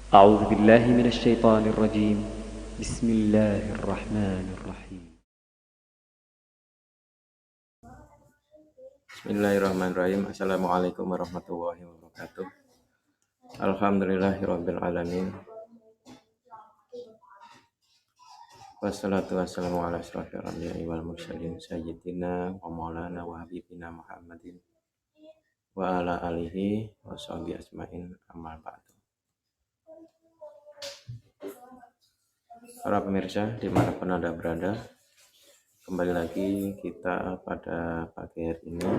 أعوذ بالله من الشيطان الرجيم. بسم الله الرحمن الرحيم. Bismillahirrahmanirrahim. Assalamualaikum warahmatullahi wabarakatuh. Alhamdulillahirabbil alamin. Wassalatu wassalamu ala asyrofil anbiya'i wal mursalin sayyidina wa maulana wa habibina Muhammadin wa ala alihi wa sahbihi ajmain, amma ba'du. Para pemirsa dimanapun Anda berada, kembali lagi kita pada pagi hari ini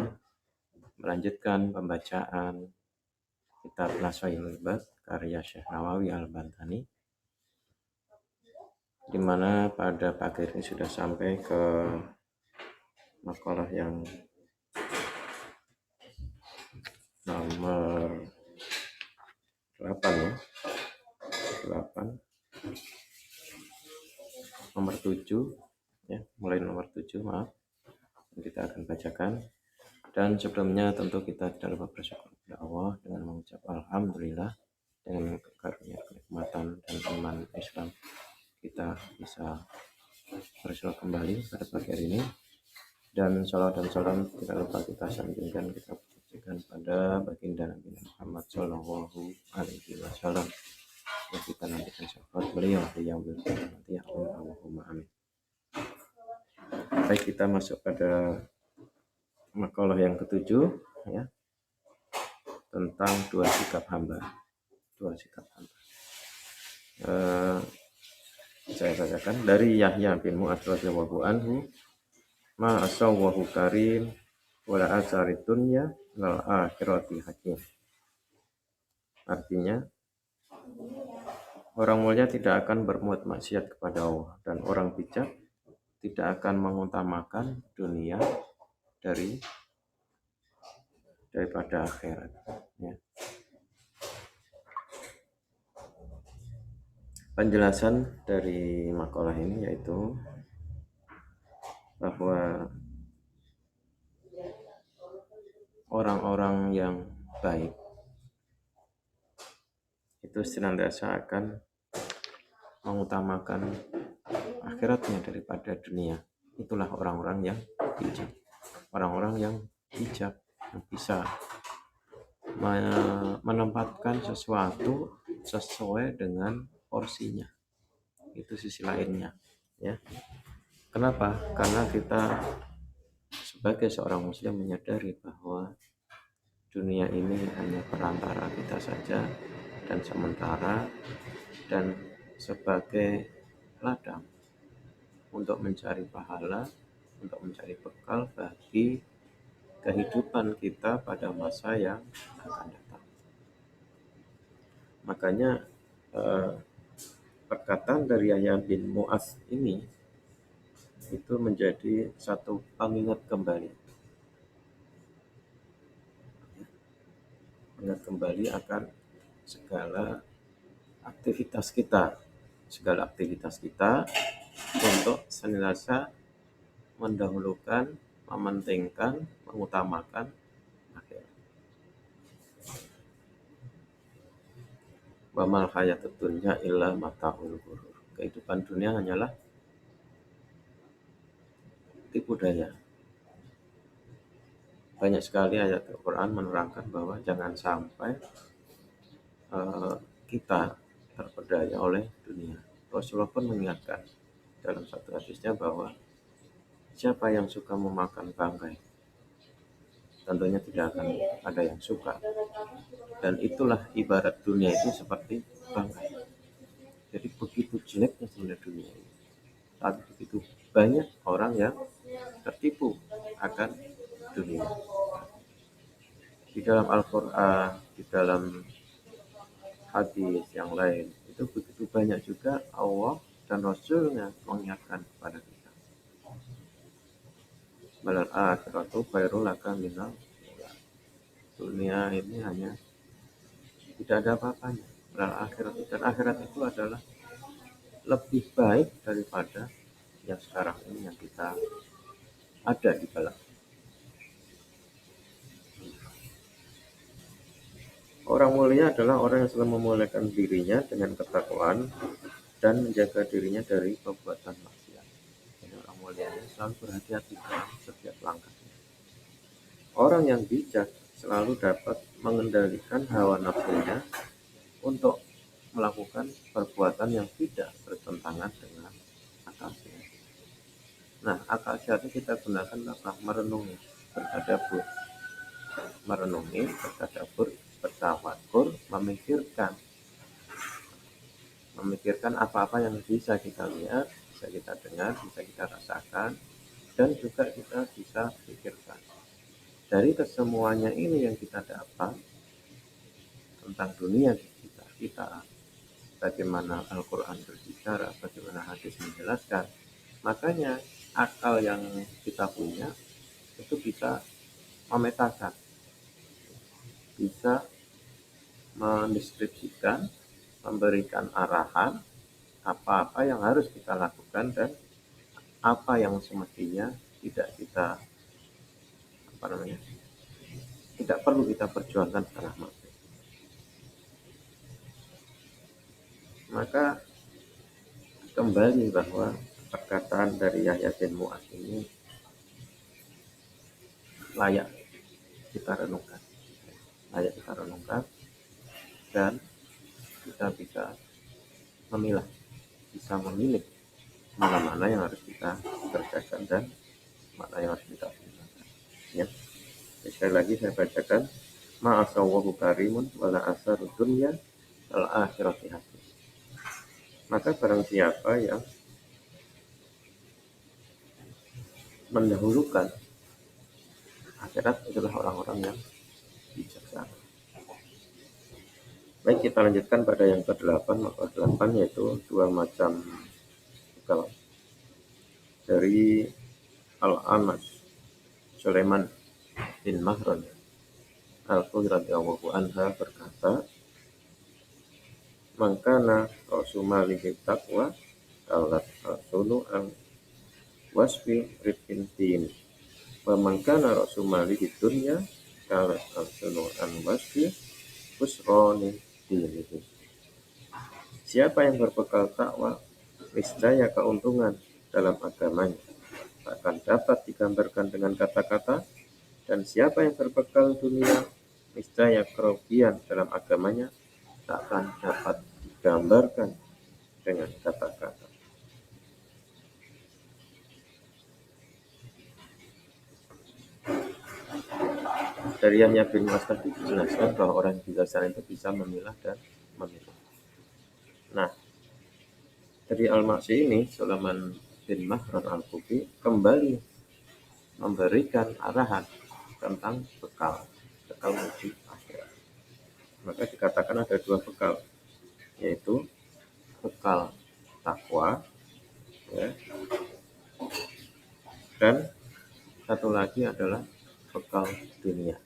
melanjutkan pembacaan kitab Nasaihul Ibad karya Syekh Nawawi Al-Bantani, di mana pada pagi ini sudah sampai ke makalah yang nomor 8 ya. 8 nomor 7 ya, mulai nomor 7 maaf. Kita akan bacakan, dan sebelumnya tentu kita tidak lupa bersyukur kepada Allah dengan mengucap alhamdulillah, dengan karunia kenikmatan dan iman Islam kita bisa bersyukur kembali pada pagi hari ini. Dan salam dan salam tidak lupa kita sanjungkan, kita pujikan pada baginda Nabi Muhammad Shallallahu Alaihi Wasallam, yang kita nantikan syafaat beliau yang nanti. Allahumma amin. Baik, kita masuk pada makalah yang ketujuh ya, tentang dua sikap hamba. Saya bacakan dari Yahya bin Mu'adz radhiyallahu anhu, ma asawwahu karim wala asari dunya lal akhirati hakim. Artinya, orang mulia tidak akan berbuat maksiat kepada Allah, dan orang bijak tidak akan mengutamakan dunia daripada akhirat ya. Penjelasan dari makalah ini yaitu bahwa orang-orang yang baik itu senantiasa akan mengutamakan akhiratnya daripada dunia. Itulah orang-orang yang bijak. Orang-orang yang bijak yang bisa menempatkan sesuatu sesuai dengan porsinya. Itu sisi lainnya ya. Kenapa? Karena kita sebagai seorang muslim menyadari bahwa dunia ini hanya perantara kita saja dan sementara, dan sebagai ladang untuk mencari pahala, untuk mencari bekal bagi kehidupan kita pada masa yang akan datang. Makanya perkataan dari Yahya bin Mu'adz ini itu menjadi satu pengingat kembali. Ingat kembali akan segala aktivitas kita untuk senantiasa mendahulukan, mementingkan, mengutamakan akhirat. Wa mal hayatud dunya illa mata'ul ghurur. Kehidupan dunia hanyalah tipu daya. Banyak sekali ayat Al-Quran menerangkan bahwa jangan sampai kita terpedaya oleh dunia. Rasulullah pun mengingatkan dalam satu hadisnya bahwa siapa yang suka memakan bangkai, tentunya tidak akan ada yang suka. Dan itulah ibarat dunia itu seperti bangkai. Jadi begitu jeleknya sebenarnya dunia ini, tapi begitu banyak orang yang tertipu akan dunia. Di dalam Al-Quran, di dalam hadis yang lain, itu begitu banyak juga Allah dan Rasulnya mengingatkan kepada kita. Balal akhiratu khairul laka minal ula. Dunia ini hanya tidak ada apa-apanya. Balal akhiratu, dan akhirat itu adalah lebih baik daripada yang sekarang ini yang kita ada di dalam. Orang mulia adalah orang yang selalu memuliakan dirinya dengan ketakwaan dan menjaga dirinya dari perbuatan maksiat. Jadi orang mulia ini selalu berhati-hati dalam setiap langkahnya. Orang yang bijak selalu dapat mengendalikan hawa nafsunya untuk melakukan perbuatan yang tidak bertentangan dengan akal sehat. Nah, akal sehat itu kita gunakan apa? Merenungi, bertadabbur, bertafakur, memikirkan apa-apa yang bisa kita lihat, bisa kita dengar, bisa kita rasakan, dan juga kita bisa pikirkan. Dari kesemuanya ini yang kita dapat tentang dunia kita, bagaimana Al-Quran berbicara, bagaimana hadis menjelaskan. Makanya akal yang kita punya itu bisa memetakan, bisa mendeskripsikan, memberikan arahan apa-apa yang harus kita lakukan dan apa yang semestinya tidak perlu kita perjuangkan setengah mati. Maka kembali bahwa perkataan dari Yahya bin Mu'adz ini layak kita renungkan, dan kita bisa memilah, bisa memilih mana yang harus kita kerjakan dan mana yang harus kita tinggalkan. Ya. Sekali lagi saya bacakan, ma'asawahu karimun wala asarud dunya al akhirati hasud. Maka barang siapa yang mendahulukan akhirat adalah orang-orang yang bijaksana. Baik, kita lanjutkan pada yang ke-8. Maka 8 yaitu 2 macam bekal. Dari Al-Amash Sulaiman bin Mahran Al-Qudri radhiyallahu anha berkata, "Mangkana rasumalihi taqwa alat rasulu an wasfi rifin din. Wa mangkana rasumalihi dunya alat rasulu an wasfi husroni dinihi." Siapa yang berbekal takwa, niscaya keuntungan dalam agamanya takkan dapat digambarkan dengan kata-kata, dan siapa yang berbekal dunia, niscaya kerugian dalam agamanya takkan dapat digambarkan dengan kata-kata. Dari Yahya bin Mu'adz tadi dijelaskan bahwa orang yang bijaksana itu bisa memilah dan memilih. Nah, dari Al-Maksi ini, Sulaiman bin Mahran Al-Kufi kembali memberikan arahan tentang bekal menuju akhirat. Maka dikatakan ada 2 bekal, yaitu bekal takwa, ya, dan satu lagi adalah bekal dunia.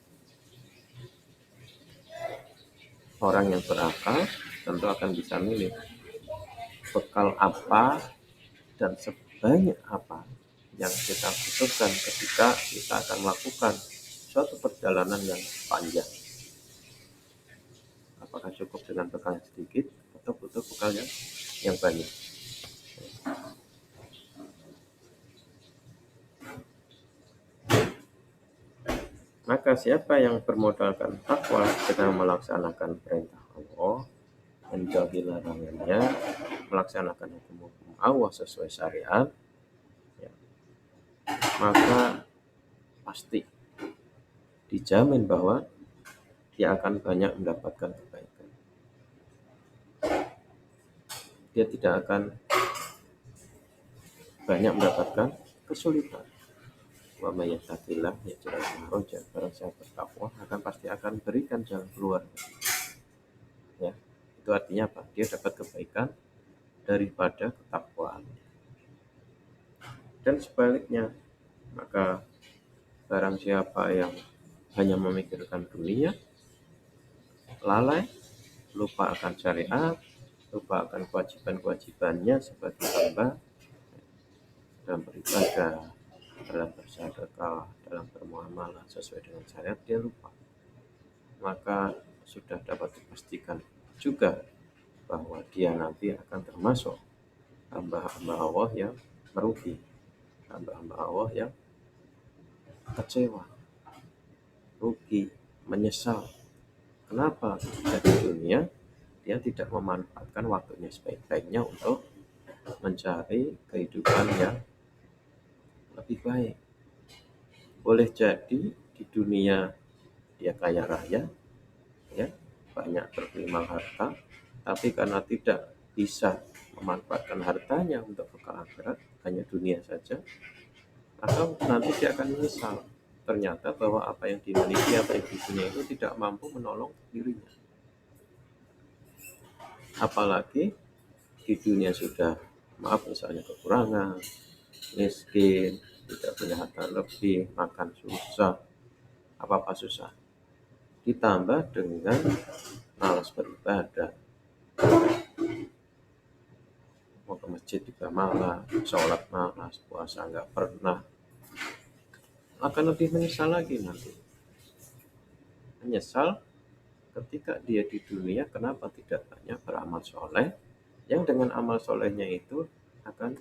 Orang yang berakal tentu akan bisa milih bekal apa dan sebanyak apa yang kita butuhkan ketika kita akan melakukan suatu perjalanan yang panjang. Apakah cukup dengan bekal yang sedikit atau butuh bekal yang banyak. Maka siapa yang bermodalkan takwa dengan melaksanakan perintah Allah, menjauhi larangannya, melaksanakan hukum-hukum Allah sesuai syariat, ya, maka pasti dijamin bahwa dia akan banyak mendapatkan kebaikan. Dia tidak akan banyak mendapatkan kesulitan. Wa may yattaqillah yaj'al lahu makhraja. Barang siapa bertakwa pasti akan berikan jalan keluar. Ya, itu artinya apa? Dia dapat kebaikan daripada ketakwaan. Dan sebaliknya, maka barang siapa yang hanya memikirkan dunia, lalai, lupa akan syariat, lupa akan kewajiban-kewajibannya sebagai hamba dalam beribadah, dalam bersedekah, dalam bermuamalah sesuai dengan syariat, dia lupa. Maka sudah dapat dipastikan juga bahwa dia nanti akan termasuk hamba-hamba Allah yang merugi, hamba-hamba Allah yang kecewa, rugi, menyesal. Kenapa? Ketika di dunia dia tidak memanfaatkan waktunya sebaik-baiknya untuk mencari kehidupan yang lebih baik. Boleh jadi di dunia dia kaya raya, ya, banyak bergelimang harta, tapi karena tidak bisa memanfaatkan hartanya untuk bekal akhirat, hanya dunia saja, atau nanti dia akan menyesal. Ternyata bahwa apa yang dimiliki, apa yang di dunia itu tidak mampu menolong dirinya. Apalagi di dunia sudah, maaf misalnya kekurangan, miskin, tidak punya harta lebih, makan susah, apa-apa susah. Ditambah dengan malas beribadah, mau ke masjid juga malas, sholat malas, puasa nggak pernah, akan lebih menyesal lagi nanti. Menyesal ketika dia di dunia kenapa tidak banyak beramal soleh, yang dengan amal solehnya itu akan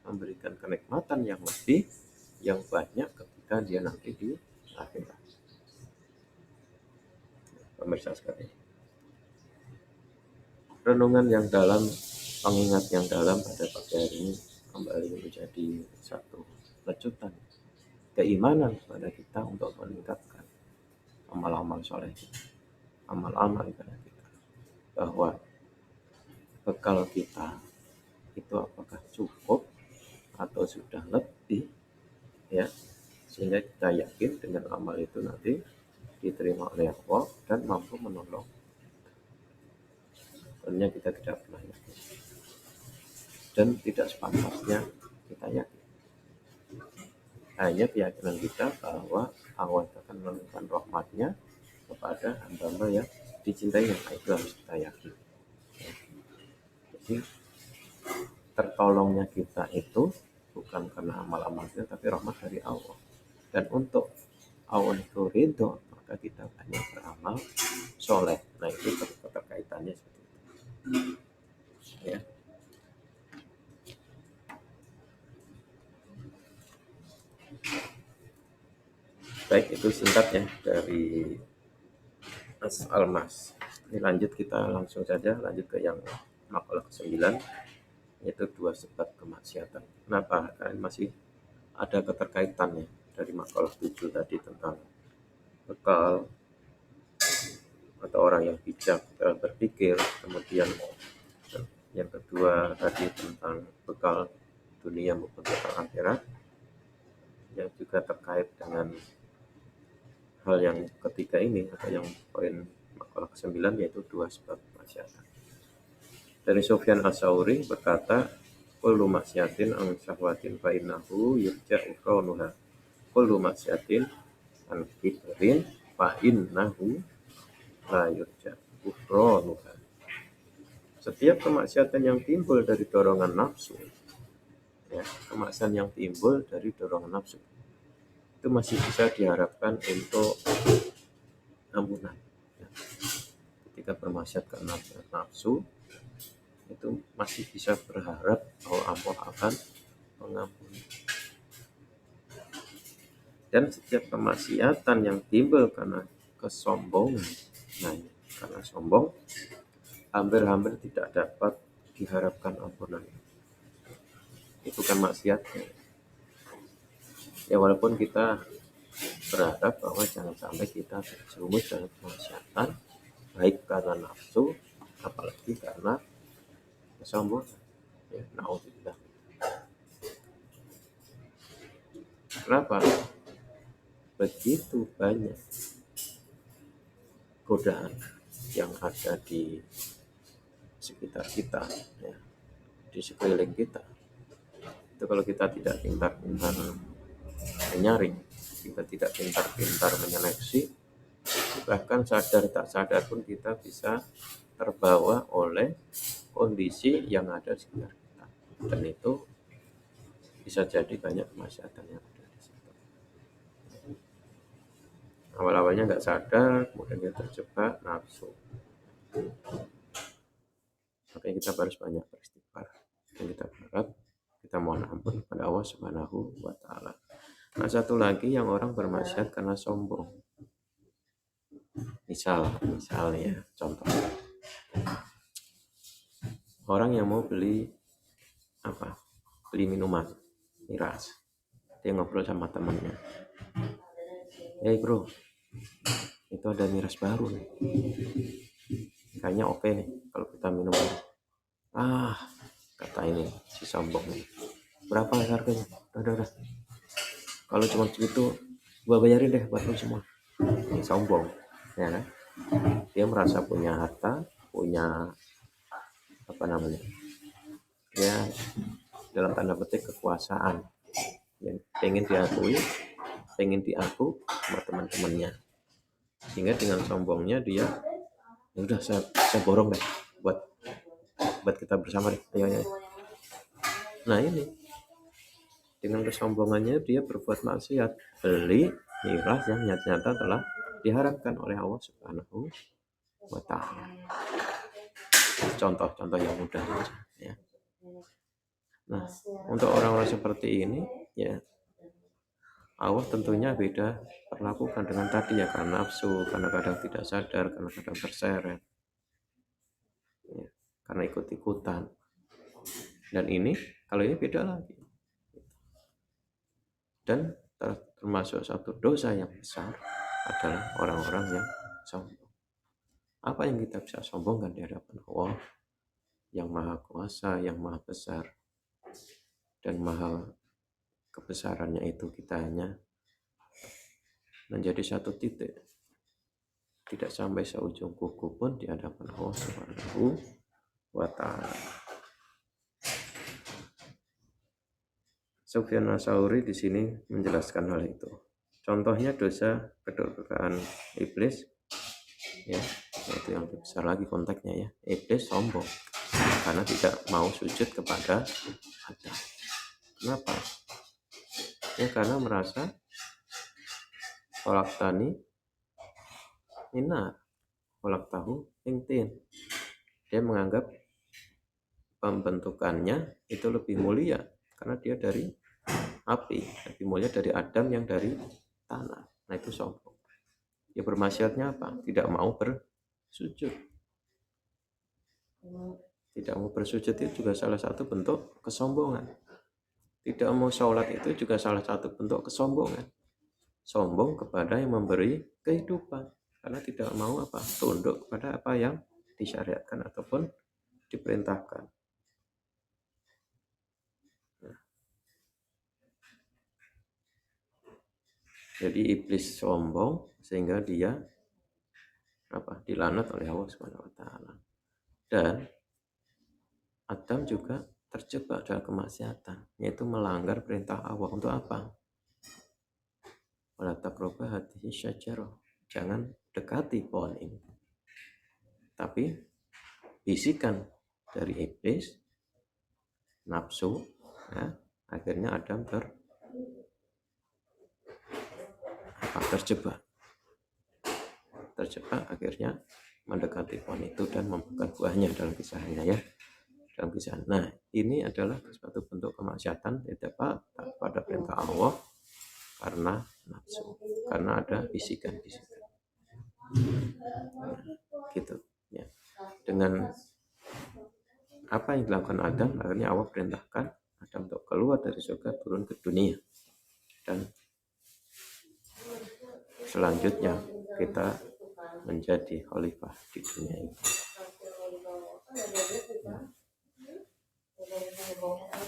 memberikan kenikmatan yang lebih, yang banyak ketika dia nanti di akhirat. Pemirsa sekalian, renungan yang dalam, pengingat yang dalam pada pagi hari ini kembali menjadi satu lecutan keimanan pada kita untuk meningkatkan amal-amal soleh kita, amal-amal ibadah kita, bahwa bekal kita itu apakah cukup atau sudah lebih, ya, sehingga kita yakin dengan amal itu nanti diterima oleh Allah dan mampu menolong. Tentunya kita tidak pernah yakin dan tidak sepantasnya kita yakin. Hanya keyakinan kita bahwa Allah akan menurunkan rahmatnya kepada hamba-hamba yang dicintainya, itu harus kita yakin. Jadi tertolongnya kita itu bukan karena amal-amal kita, tapi rahmat dari Allah. Dan untuk Allah itu ridho, maka kita banyak beramal soleh. Nah itu keterkaitannya seperti itu. Ya. Baik, itu singkat ya dari Mas Almas. Ini lanjut, kita langsung saja lanjut ke yang makalah ke-9, yaitu 2 sebab kemaksiatan. Kenapa? Karena masih ada keterkaitannya dari makalah 7 tadi tentang bekal atau orang yang bijak dalam berpikir, kemudian yang kedua tadi tentang bekal dunia maupun bekal akhirat, yang juga terkait dengan hal yang ketiga ini atau yang poin makalah ke-9, yaitu 2 sebab kemaksiatan. Dari Sufyan As-Tsauri berkata, kullu maksiatin an syahwatin fa innahu yurja'u kaunuha. Kullu maksiatin an kibrin fa innahu la yurja'u kaunuha. Setiap kemaksiatan yang timbul dari dorongan nafsu, ya, kemaksiatan yang timbul dari dorongan nafsu, itu masih bisa diharapkan untuk ampunan. Ya. Ketika bermaksiat karena nafsu, itu masih bisa berharap bahwa Allah akan mengampuni. Dan setiap kemaksiatan yang timbul karena kesombongan, nah, karena sombong, hampir-hampir tidak dapat diharapkan ampunan. Itu kan maksiatnya. Ya walaupun kita berharap bahwa jangan sampai kita terjerumus dalam kemaksiatan, baik karena nafsu, apalagi karena kesombongan. Ya, naudzubillah. Kenapa? Begitu banyak godaan yang ada di sekitar kita, ya, di sekeliling kita. Itu kalau kita tidak pintar-pintar menyaring, kita tidak pintar-pintar menyeleksi, bahkan sadar tak sadar pun kita bisa terbawa oleh kondisi yang ada di sekitar kita, dan itu bisa jadi banyak kemaksiatan yang ada di situ. Awal-awalnya nggak sadar, kemudian dia terjebak nafsu. Makanya kita harus banyak beristighfar. Dan kita berharap, kita mohon ampun kepada Allah Subhanahu wa Ta'ala. Nah, satu lagi yang orang bermaksiat karena sombong. Misalnya, contoh orang yang mau beli minuman miras, dia ngobrol sama temannya, hey bro, itu ada miras baru nih, kayaknya oke nih kalau kita minum ini. Kata ini si sombong nih, berapa harganya? Udah, kalau cuma segitu gua bayarin deh buat lo semua. Ini sombong, ya kan? Dia merasa punya harta, punya ya dalam tanda petik kekuasaan, yang pengen diakui, pengen diaku sama teman-temannya, sehingga dengan sombongnya dia, ya udah saya borong deh buat kita bersama deh, ayo. Nah ini dengan kesombongannya dia berbuat maksiat, beli miras yang nyata-nyata telah diharamkan oleh Allah Subhanahu wa Ta'ala. Contoh-contoh yang mudah ya. Nah, untuk orang-orang seperti ini ya, Allah tentunya beda perlakukan dengan tadi ya, karena nafsu, karena kadang tidak sadar, karena kadang terseret ya, karena ikut-ikutan. Dan ini kalau ini beda lagi. Dan termasuk satu dosa yang besar adalah orang-orang yang sombong. Apa yang kita bisa sombongkan di hadapan Allah yang maha kuasa, yang maha besar, dan maha kebesarannya itu kita hanya menjadi satu titik, tidak sampai seujung kuku pun di hadapan Allah Subhanahu wa Ta'ala. Sufyan Ats-Tsauri di sini menjelaskan hal itu. Contohnya dosa kedurhakaan iblis, ya, itu yang lebih besar lagi konteksnya ya. Iblis sombong karena tidak mau sujud kepada Adam. Kenapa? Ya karena merasa khalaqtani min nar, khalaqtahu min tin. Dia menganggap pembentukannya itu lebih mulia karena dia dari api, lebih mulia dari Adam yang dari tanah. Nah itu sombong. Ya bermaksiatnya apa? Tidak mau bersujud. Tidak mau bersujud itu juga salah satu bentuk kesombongan. Tidak mau sholat itu juga salah satu bentuk kesombongan. Sombong kepada yang memberi kehidupan karena tidak mau tunduk pada apa yang disyariatkan ataupun diperintahkan. Jadi iblis sombong sehingga dia dilaknat oleh Allah Subhanahu wa Ta'ala. Dan Adam juga terjebak dalam kemaksiatan, yaitu melanggar perintah Allah. Untuk apa? Wala taqrabu hadhihi syajarah. Jangan dekati pohon ini. Tapi bisikan dari iblis, nafsu, ya, akhirnya Adam terjebak akhirnya mendekati pohon itu dan memakan buahnya dalam kisahnya ya. Nah, ini adalah suatu bentuk kemaksiatan tidak pada perintah Allah karena nafsu, karena ada bisikan-bisikan. Nah, gitu ya. Dengan apa yang dilakukan Adam, akhirnya Allah perintahkan Adam untuk keluar dari surga, turun ke dunia. Dan selanjutnya kita menjadi khalifah di dunia ini.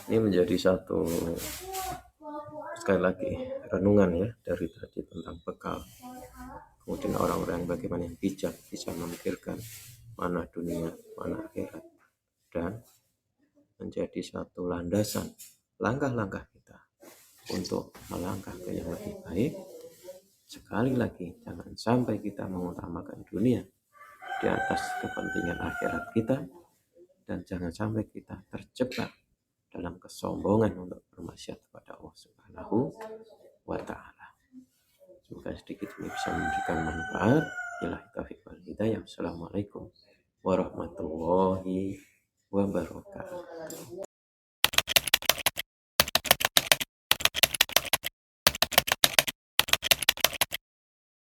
Ini menjadi satu, sekali lagi, renungan ya dari tadi tentang bekal. Kemudian orang-orang bagaimana yang bijak bisa memikirkan mana dunia, mana akhirat, dan menjadi satu landasan langkah-langkah kita untuk melangkah ke yang lebih baik. Sekali lagi, jangan sampai kita mengutamakan dunia di atas kepentingan akhirat kita, dan jangan sampai kita terjebak dalam kesombongan untuk bermaksiat kepada Allah Subhanahu wa Ta'ala. Semoga sedikit ini bisa memberikan manfaat. Billahi taufiq wal hidayah. Assalamualaikum warahmatullahi wabarakatuh.